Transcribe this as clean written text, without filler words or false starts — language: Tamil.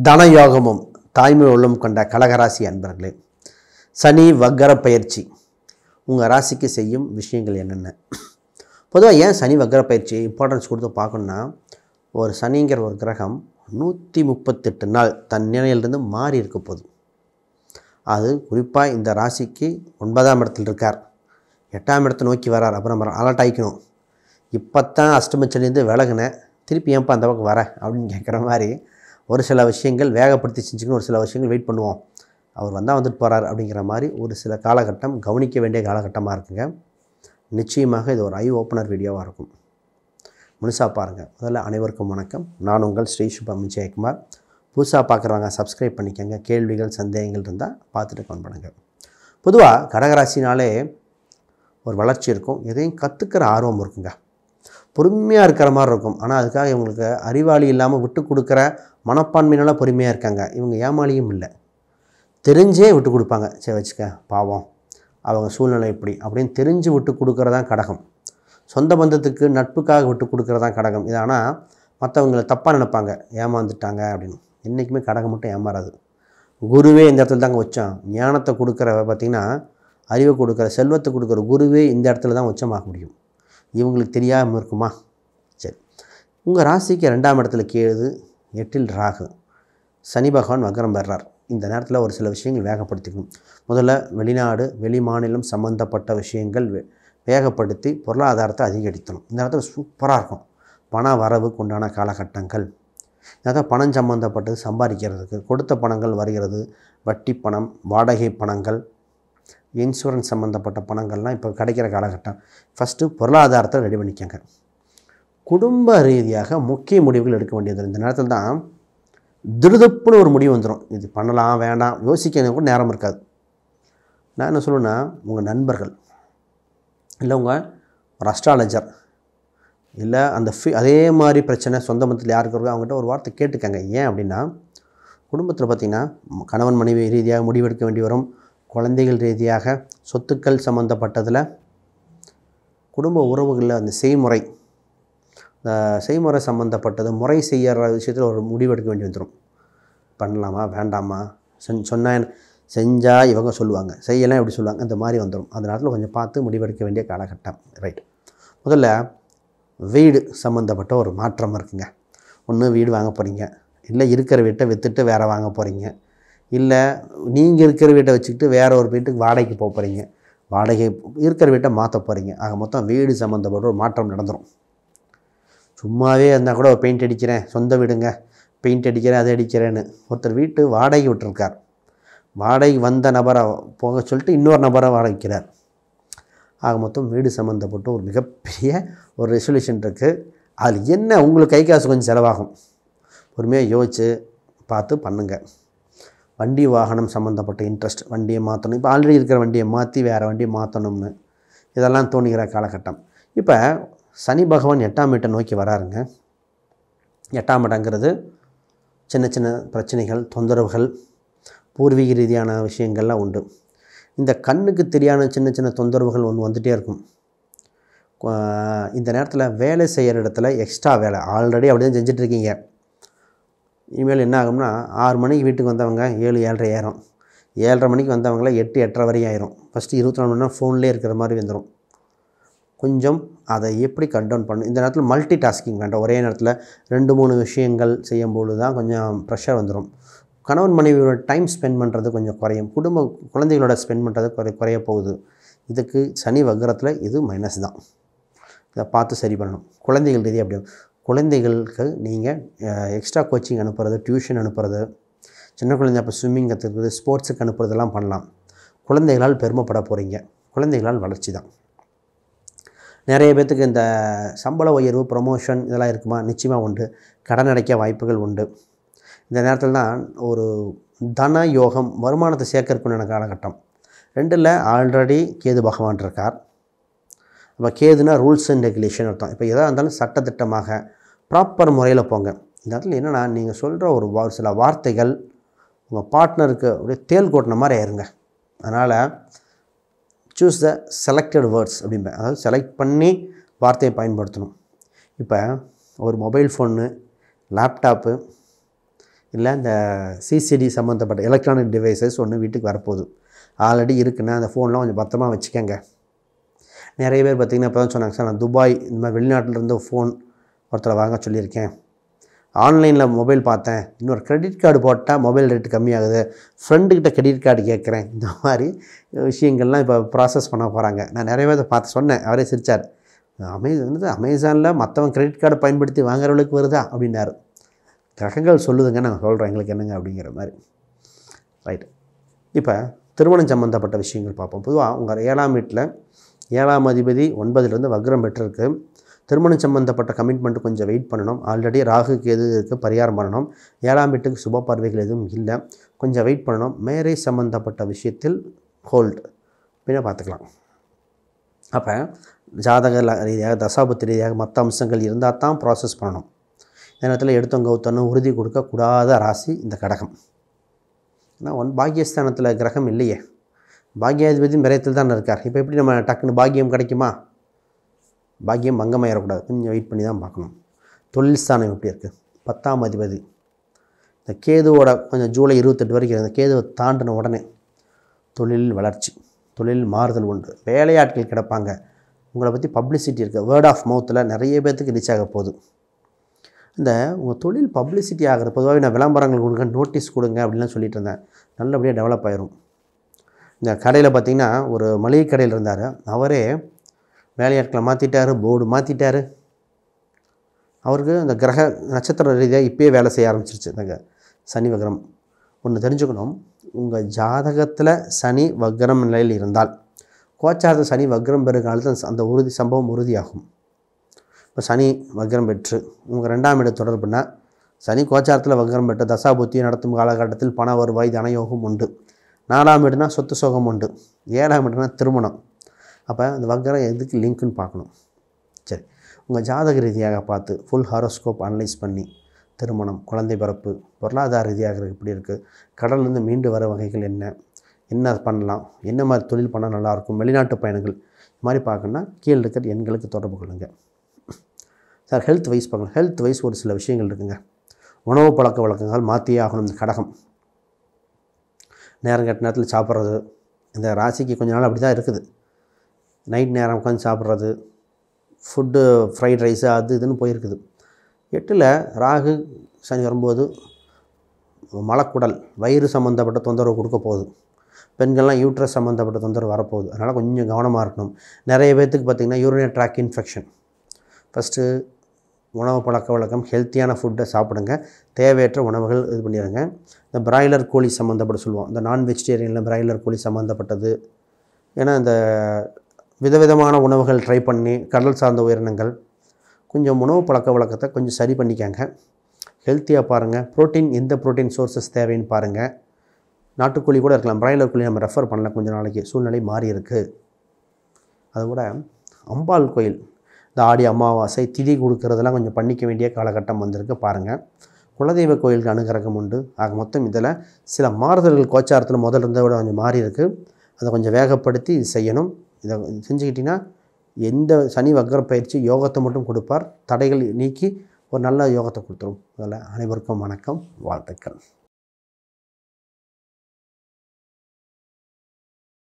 தனயோகமும் தாய்மை உள்ளம் கொண்ட கடகராசி அன்பர்களே, சனி வக்கர பயிற்சி உங்கள் ராசிக்கு செய்யும் விஷயங்கள் என்னென்ன? பொதுவாக ஏன் சனி வக்கர பயிற்சி இம்பார்ட்டன்ஸ் கொடுத்து பார்க்கணுன்னா, ஒரு சனிங்கிற ஒரு கிரகம் 138 நாள் தன் நிலையிலிருந்து மாறி இருக்க போகுது. அது குறிப்பாக இந்த ராசிக்கு 9ஆம் இடத்தில் இருக்கார், 8ஆம் இடத்தை நோக்கி வரார். அப்புறம் அலர்ட் ஆகிக்கணும். இப்போ தான் அஷ்டமச்சனிலேருந்து விலகுனேன், திருப்பி ஏன்ப்பா அந்த பக்கம் வர அப்படின்னு கேட்குற மாதிரி ஒரு சில விஷயங்கள் வேகப்படுத்தி செஞ்சுக்கணும், ஒரு சில விஷயங்கள் வெயிட் பண்ணுவோம், அவர் வந்தால் வந்துட்டு போகிறார் அப்படிங்கிற மாதிரி ஒரு சில காலகட்டம் கவனிக்க வேண்டிய காலகட்டமாக இருக்குங்க. நிச்சயமாக இது ஒரு ஐ ஓப்பனர் வீடியோவாக இருக்கும், முழுசாக பாருங்கள். முதல்ல அனைவருக்கும் வணக்கம். நான் உங்கள் ஸ்ரீ சுப்ரமணிய ஜெயக்குமார். புதுசாக பார்க்குறவங்க சப்ஸ்கிரைப் பண்ணிக்கோங்க. கேள்விகள் சந்தேகங்கள் இருந்தால் பார்த்துட்டு கமெண்ட் பண்ணுங்கள். பொதுவாக கடகராசினாலே ஒரு வளர்ச்சி இருக்கும், எதையும் கற்றுக்கிற ஆர்வம் இருக்குங்க, பொறுமையாக இருக்கிற மாதிரி இருக்கும். ஆனால் அதுக்காக இவங்களுக்கு அறிவாளி இல்லாமல் விட்டு கொடுக்குற மனப்பான்மையினால பொறுமையாக இருக்காங்க. இவங்க ஏமாளியும் இல்லை, தெரிஞ்சே விட்டு கொடுப்பாங்க. சரி வச்சுக்க, பாவம் அவங்க சூழ்நிலை இப்படி அப்படின்னு தெரிஞ்சு விட்டு கொடுக்குறதான் கடகம். சொந்த பந்தத்துக்கு நட்புக்காக விட்டு கொடுக்குறதான் கடகம். இது ஆனால் மற்றவங்களை தப்பாக நினைப்பாங்க, ஏமாந்துட்டாங்க அப்படின்னு. என்றைக்குமே கடகம் மட்டும் ஏமாறாது. குருவே இந்த இடத்துல தாங்க வச்சோம். ஞானத்தை கொடுக்குற பார்த்திங்கன்னா, அறிவை கொடுக்குற, செல்வத்தை கொடுக்குற குருவே இந்த இடத்துல தான் உச்சமாக முடியும். இவங்களுக்கு தெரியாமல் இருக்குமா? சரி, உங்கள் ராசிக்கு 2ஆம் இடத்துல கேது, 8இல் ராகு, சனி பகவான் வக்ரம் பெறார். இந்த நேரத்தில் ஒரு சில விஷயங்கள் வேகப்படுத்திக்கணும். முதல்ல வெளிநாடு வெளி மாநிலம் சம்மந்தப்பட்ட விஷயங்கள் வேகப்படுத்தி பொருளாதாரத்தை அதிகரிக்கணும். இந்த நேரத்தில் சூப்பராக இருக்கும். பண வரவுக்கு உண்டான காலகட்டங்கள். அதாவது பணம் சம்மந்தப்பட்டது சம்பாதிக்கிறதுக்கு, கொடுத்த பணங்கள் வருகிறது, வட்டி பணம், வாடகை பணங்கள், இன்சூரன்ஸ் சம்மந்தப்பட்ட பணங்கள்லாம் இப்போ கிடைக்கிற காலகட்டம். ஃபஸ்ட்டு பொருளாதாரத்தை ரெடி பண்ணிக்கங்க. குடும்ப ரீதியாக முக்கிய முடிவுகள் எடுக்க வேண்டியது. இந்த நேரத்தில் தான் திருதுப்புன்னு ஒரு முடிவு வந்துடும். இது பண்ணலாம் வேண்டாம் யோசிக்க கூட நேரம் இருக்காது. நான் என்ன சொல்லுவேன்னா, உங்கள் நண்பர்கள் இல்லை உங்கள் ஒரு அஸ்ட்ராலஜர் இல்லை அந்த அதே மாதிரி பிரச்சனை சொந்த மதத்தில் யாருக்கு இருக்கோ அவங்ககிட்ட ஒரு வார்த்தை கேட்டுக்கங்க. ஏன் அப்படின்னா, குடும்பத்தில் பார்த்திங்கன்னா கணவன் மனைவி ரீதியாக முடிவெடுக்க வேண்டி வரும். குழந்தைகள் ரீதியாக சொத்துக்கள் சம்மந்தப்பட்டதில், குடும்ப உறவுகளில் அந்த செய்முறை சம்மந்தப்பட்டது, முறை செய்கிற விஷயத்தில் ஒரு முடிவெடுக்க வேண்டி வந்துடும். பண்ணலாமா வேண்டாமா, செஞ்சால் இவங்க சொல்லுவாங்க, செய்யலாம் எப்படி சொல்லுவாங்க, அந்த மாதிரி வந்துடும். அந்த நேரத்தில் கொஞ்சம் பார்த்து முடிவெடுக்க வேண்டிய காலகட்டம். ரைட். முதல்ல வீடு சம்மந்தப்பட்ட ஒரு மாற்றம் இருக்குங்க. ஒன்று வீடு வாங்க போகிறீங்க, இல்லை இருக்கிற வீட்டை விற்றுட்டு வேறு வாங்க போகிறீங்க, இல்லை நீங்கள் இருக்கிற வீட்டை வச்சுக்கிட்டு வேறு ஒரு வீட்டுக்கு வாடகைக்கு போக போகிறீங்க, வாடகை இருக்கிற வீட்டை மாற்ற போகிறீங்க. ஆக மொத்தம் வீடு சம்மந்தப்பட்ட ஒரு மாற்றம் நடந்துடும். சும்மாவே இருந்தால் கூட பெயிண்ட் அடிக்கிறேன், சொந்த வீடுங்க, பெயிண்ட் அடிக்கிறேன் அது அடிக்கிறேன்னு ஒருத்தர் வீட்டு வாடகை விட்டுருக்கார். வாடகை வந்த நபரை போக சொல்லிட்டு இன்னொரு நபரை வாடகைக்கிறார். ஆக மொத்தம் வீடு சம்மந்தப்பட்ட ஒரு மிகப்பெரிய ஒரு ரெசல்யூஷன் இருக்குது. அதில் என்ன உங்களுக்கு கை காசு கொஞ்சம் செலவாகும், பொறுமையாக யோசித்து பார்த்து பண்ணுங்கள். வண்டி வாகனம் சம்மந்தப்பட்ட இன்ட்ரெஸ்ட், வண்டியை மாற்றணும், இப்போ ஆல்ரெடி இருக்கிற வண்டியை மாற்றி வேறு வண்டியை மாற்றணும்னு இதெல்லாம் தோணுகிற காலகட்டம். இப்போ சனி பகவான் 8ஆம் இடத்தை நோக்கி வராருங்க. 8ஆம் இடங்கிறது சின்ன சின்ன பிரச்சனைகள், தொந்தரவுகள், பூர்வீக ரீதியான விஷயங்கள்லாம் உண்டு. இந்த கண்ணுக்கு தெரியாத சின்ன சின்ன தொந்தரவுகள் ஒன்று வந்துகிட்டே இருக்கும். இந்த நேரத்தில் வேலை செய்கிற இடத்துல எக்ஸ்ட்ரா வேலை ஆல்ரெடி அப்படி தான் செஞ்சிட்ருக்கீங்க. இனிமேல் என்ன ஆகும்னா, 6 மணிக்கு வீட்டுக்கு வந்தவங்க 7, 7:30 ஆயிரும். 7:30 மணிக்கு வந்தவங்கள 8, 8:30 வரையும் ஆயிரும். ஃபஸ்ட்டு 24 மணி நேரம் ஃபோன்லேயே இருக்கிற மாதிரி வந்துடும். கொஞ்சம் அதை எப்படி கண்ட்ரோல் பண்ணணும். இந்த நேரத்தில் மல்டி டாஸ்கிங் வேண்டாம். ஒரே நேரத்தில் 2, 3 விஷயங்கள் செய்யும்போது தான் கொஞ்சம் ப்ரெஷர் வந்துடும். கணவன் மனைவியோட டைம் ஸ்பெண்ட் பண்ணுறது கொஞ்சம் குறையும். குழந்தைகளோட ஸ்பெண்ட் பண்ணுறது குறைய போகுது. இதுக்கு சனி வக்ரத்தில் இது மைனஸ் தான். இதை பார்த்து சரி பண்ணணும். குழந்தைகள் ரீதியாக அப்படி குழந்தைகளுக்கு நீங்கள் எக்ஸ்ட்ரா கோச்சிங் அனுப்புறது, டியூஷன் அனுப்புறது, சின்ன குழந்தை அப்போ ஸ்விம்மிங் கற்றுக்கிறது, ஸ்போர்ட்ஸுக்கு அனுப்புறதெல்லாம் பண்ணலாம். குழந்தைகளால் பெருமைப்பட போகிறீங்க. குழந்தைகளால் வளர்ச்சி தான். நிறைய பேர்த்துக்கு இந்த சம்பள உயர்வு, ப்ரொமோஷன் இதெல்லாம் இருக்குமா? நிச்சயமாக உண்டு. கடன் அடைக்க வாய்ப்புகள் உண்டு. இந்த நேரத்தில் தான் ஒரு தன யோகம், வருமானத்தை சேர்க்கறதுக்குண்டான காலகட்டம். 2ல் ஆல்ரெடி கேது பகவான் இருக்கார். இப்போ கேதுனா ரூல்ஸ் அண்ட் ரெகுலேஷன் அர்த்தம். இப்போ எதாக இருந்தாலும் சட்டத்திட்டமாக ப்ராப்பர் முறையில் போங்க. இந்த இடத்துல என்னென்னா, நீங்கள் சொல்கிற ஒரு சில வார்த்தைகள் உங்கள் பார்ட்னருக்கு அப்படியே தேல் கொட்டின மாதிரி ஆயிருங்க. அதனால் சூஸ் த செலக்டட் வேர்ட்ஸ் அப்படிம்பேன். அதாவது செலக்ட் பண்ணி வார்த்தையை பயன்படுத்தணும். இப்போ ஒரு மொபைல் ஃபோனு, லேப்டாப்பு இல்லை இந்த சிசிடி சம்மந்தப்பட்ட எலக்ட்ரானிக் டிவைசஸ் ஒன்று வீட்டுக்கு வரப்போகுது. ஆல்ரெடி இருக்குன்னா அந்த ஃபோன்லாம் கொஞ்சம் பத்திரமா வச்சுக்கோங்க. நிறைய பேர் பார்த்திங்கன்னா இப்போ தான் சொன்னாங்க, சார் நான் துபாய் இந்த மாதிரி வெளிநாட்டிலேருந்து ஃபோன் ஒருத்தரை வாங்க சொல்லியிருக்கேன், ஆன்லைனில் மொபைல் பார்த்தேன், இன்னொரு கிரெடிட் கார்டு போட்டால் மொபைல் ரேட்டு கம்மியாகுது, ஃப்ரெண்டுக்கிட்ட கிரெடிட் கார்டு கேட்குறேன், இந்த மாதிரி விஷயங்கள்லாம் இப்போ ப்ராசஸ் பண்ண போகிறாங்க. நான் நிறைய பேர் பார்த்து சொன்னேன், அவரே சிரித்தார். அமேசானில் மற்றவன் கிரெடிட் கார்டை பயன்படுத்தி வாங்குறவளுக்கு வருதா அப்படின்னாரு. கிரகங்கள் சொல்லுதுங்க, நாங்கள் சொல்கிறோம் எங்களுக்கு என்னங்க அப்படிங்கிற மாதிரி. ரைட். இப்போ திருமணம் சம்மந்தப்பட்ட விஷயங்கள் பார்ப்போம். பொதுவாக உங்கள் 7ஆம் வீட்டில் 7ஆம் அதிபதி 9லேருந்து வக்ரம் பெற்றிருக்கு. திருமணம் சம்மந்தப்பட்ட கமிட்மெண்ட்டு கொஞ்சம் வெயிட் பண்ணணும். ஆல்ரெடி ராகு கேது இருக்குது, பரிகாரம் பண்ணணும். 7ஆம் வீட்டுக்கு சுப பார்வைகள் எதுவும் இல்லை, கொஞ்சம் வெயிட் பண்ணணும். மேரேஜ் சம்மந்தப்பட்ட விஷயத்தில் ஹோல்டு பின்ன பார்த்துக்கலாம். அப்போ ஜாதக ரீதியாக தசாபுத்தி ரீதியாக மற்ற அம்சங்கள் இருந்தால் தான் ப்ராசஸ் பண்ணணும். இந்த நேரத்தில் எடுத்தவங்க ஒருத்தனும் உறுதி கொடுக்கக்கூடாத ராசி இந்த கடகம். ஏன்னா பாக்கியஸ்தானத்தில் கிரகம் இல்லையே, பாக்கியாதிபதி விரயத்தில் தான் இருக்கார். இப்போ எப்படி நம்ம டக்குன்னு பாக்கியம் கிடைக்குமா? பாக்கியம் பங்கமாயிடக்கூடாது, கொஞ்சம் வெயிட் பண்ணி தான் பார்க்கணும். தொழில் ஸ்தானம் எப்படி இருக்குது? 10ஆம் அதிபதி இந்த கேதுவோட கொஞ்சம் ஜூலை 28 வரைக்கும் இந்த கேதுவை தாண்டின உடனே தொழில் வளர்ச்சி, தொழில் மாறுதல் உண்டு, வேலையாட்கள் கிடப்பாங்க, உங்களை பற்றி பப்ளிசிட்டி இருக்குது, வேர்ட் ஆஃப் மவுத்தில் நிறைய பேர்த்துக்கு ரீச் ஆக போகுது. இந்த உங்கள் தொழில் பப்ளிசிட்டி ஆகிறது, பொதுவாக நான் விளம்பரங்கள் கொடுங்க, நோட்டீஸ் கொடுங்க அப்படின்லாம் சொல்லிட்டு இருந்தேன், நல்லபடியாக டெவலப் ஆயிரும். இந்த கடையில் பார்த்திங்கன்னா ஒரு மளிகை கடையில் இருந்தார், அவரே வேலையாட்களை மாற்றிட்டார், போர்டு மாற்றிட்டார். அவருக்கு அந்த கிரக நட்சத்திர ரீதியாக இப்போயே வேலை செய்ய ஆரம்பிச்சிருச்சு இந்த சனி வக்ரம். ஒன்று தெரிஞ்சுக்கணும், உங்கள் ஜாதகத்தில் சனி வக்ரம் நிலையில் இருந்தால் கோச்சாரத்தை சனி வக்ரம் பெறும் காலத்தில் அந்த சம்பவம் உறுதியாகும். இப்போ சனி வக்ரம் பெற்று உங்கள் 2ஆம் இடம் தொடர்புனா சனி கோச்சாரத்தில் வக்ரம் பெற்று தசாபுத்தி நடத்தும் காலகட்டத்தில் பண வருவாய் தனயோகம் உண்டு. 4ஆம் இடம்னா சொத்து சோகம் உண்டு. 7ஆம் இடம்னா திருமணம். அப்போ அந்த வக்ரம் எதுக்கு லிங்க்குன்னு பார்க்கணும். சரி, உங்கள் ஜாதக ரீதியாக பார்த்து ஃபுல் ஹாரோஸ்கோப் அனலைஸ் பண்ணி திருமணம், குழந்தை பிறப்பு, பொருளாதார ரீதியாக எப்படி இருக்குது, கடல்லேருந்து மீண்டு வர வகைகள் என்ன பண்ணலாம், என்ன மாதிரி தொழில் பண்ணால் நல்லாயிருக்கும், வெளிநாட்டு பயணங்கள், இது மாதிரி பார்க்கணுன்னா கீழே இருக்கிற எண்களுக்கு தொடர்பு கொள்ளுங்கள். சார் ஹெல்த் வைஸ் பார்க்கணும். ஹெல்த் வைஸ் ஒரு சில விஷயங்கள் இருக்குங்க. உணவு பழக்க வழக்கங்கள் மாற்றியே ஆகணும். இந்த கடகம் நேரம் கட்ட நேரத்தில் சாப்பிட்றது, இந்த ராசிக்கு கொஞ்ச நாள் அப்படி தான் இருக்குது. நைட் நேரம் உட்காந்து சாப்பிட்றது, ஃபுட்டு ஃப்ரைட் ரைஸு அது இதுன்னு போயிருக்குது. 8ல் ராகு சனி வரும்போது மலக்குடல் வயிறு சம்மந்தப்பட்ட தொந்தரவு கொடுக்க போகுது. பெண்கள்லாம் யூட்ரஸ் சம்மந்தப்பட்ட தொந்தரவு வரப்போகுது. அதனால் கொஞ்சம் கவனமாக இருக்கணும். நிறைய பேர்த்துக்கு பார்த்திங்கன்னா யூரினரி ட்ராக் இன்ஃபெக்ஷன். ஃபஸ்ட்டு உணவு பழக்க வழக்கம், ஹெல்த்தியான ஃபுட்டை சாப்பிடுங்க, தேவையற்ற உணவுகள் இது பண்ணிடுங்க. இந்த பிராய்லர் கோழி சம்மந்தப்பட்ட சொல்லுவோம், இந்த நான் வெஜிடேரியனில் பிராய்லர் கோழி சம்மந்தப்பட்டது. ஏன்னா இந்த விதவிதமான உணவுகள் ட்ரை பண்ணி கடல் சார்ந்த உயிரினங்கள், கொஞ்சம் உணவு பழக்க வழக்கத்தை கொஞ்சம் சரி பண்ணிக்காங்க. ஹெல்த்தியாக பாருங்கள். ப்ரோட்டீன், எந்த ப்ரோட்டீன் சோர்ஸஸ் தேவைன்னு பாருங்கள். நாட்டுக்கோழி கூட இருக்கலாம், பிராய்லர் கோழி நம்ம ரெஃபர் பண்ணல, கொஞ்சம் நாளைக்கு சூழ்நிலை மாறி இருக்குது. அதுக்கூட அம்பாள் கோயில் இந்த ஆடி அமாவாசை திதி கொடுக்கறதெல்லாம் கொஞ்சம் பண்ணிக்க வேண்டிய காலகட்டம் வந்திருக்கு பாருங்கள். குலதெய்வ கோயிலுக்கு அனுகிரகம் உண்டு. ஆக மொத்தம் இதில் சில மாறுதல்கள் கோச்சாரத்தில் முதல்ல இருந்ததை விட கொஞ்சம் மாறி இருக்குது. அதை கொஞ்சம் வேகப்படுத்தி செய்யணும். இதை செஞ்சுக்கிட்டிங்கன்னா எந்த சனி வக்ர பயிற்சி யோகத்தை மட்டும் கொடுப்பார், தடைகள் நீக்கி ஒரு நல்ல யோகத்தை கொடுத்துரும். அதில் அனைவருக்கும் வணக்கம், வாழ்த்துக்கள்.